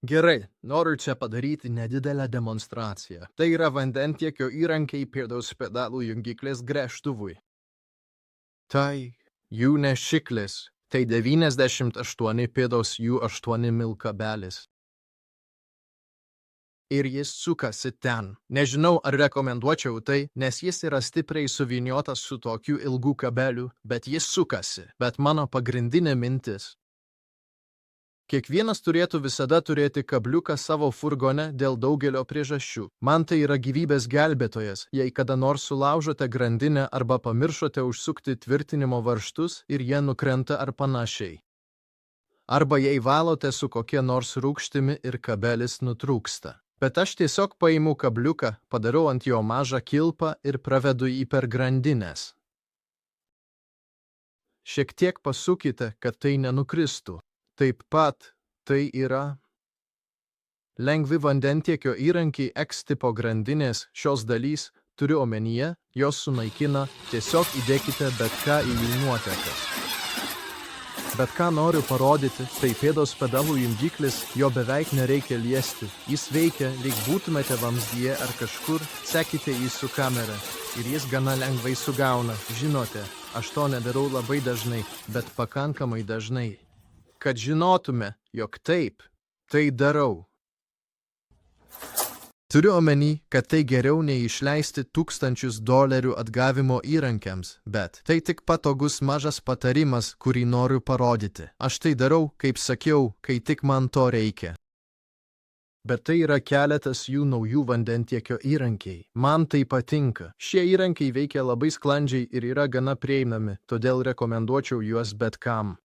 Gerai, noriu čia padaryti nedidelę demonstraciją. Tai yra vandentiekio įrankiai pėdos pedalų jungiklės gręžtuvui. Tai jų nešiklis, tai 98 pėdos U8 mil kabelis. Ir jis sukasi ten. Nežinau, ar rekomenduočiau tai, nes jis yra stipriai suvyniotas su tokiu ilgu kabeliu, bet jis sukasi. Bet mano pagrindinė mintis. Kiekvienas turėtų visada turėti kabliuką savo furgone dėl daugelio priežasčių. Man tai yra gyvybės gelbėtojas, jei kada nors sulaužote grandinę arba pamiršote užsukti tvirtinimo varžtus ir jie nukrenta ar panašiai. Arba jei valote su kokia nors rūgštimi ir kabelis nutrūksta. Bet aš tiesiog paimu kabliuką, padarau ant jo mažą kilpą ir pravedu jį per grandinės. Šiek tiek pasukite, kad tai nenukristų. Taip pat tai yra lengvi vandentiekio įrankiai X tipo grandinės šios dalys, turiu omenyje, jos sunaikina, tiesiog įdėkite bet ką į jų nuotekas. Bet ką noriu parodyti, tai pėdos pedalų jungiklis, jo beveik nereikia liesti. Jis veikia, lyg būtumėte vamzdyje ar kažkur, sekite jį su kamera. Ir jis gana lengvai sugauna. Žinote, aš to nedarau labai dažnai, bet pakankamai dažnai. Kad žinotume, jog taip, tai darau. Turiu omeny, kad tai geriau nei išleisti $1000 atgavimo įrankiams, bet tai tik patogus mažas patarimas, kurį noriu parodyti. Aš tai darau, kaip sakiau, kai tik man to reikia. Bet tai yra keletas jų naujų vandentiekio įrankiai. Man tai patinka. Šie įrankiai veikia labai sklandžiai ir yra gana prieinami, todėl rekomenduočiau juos bet kam.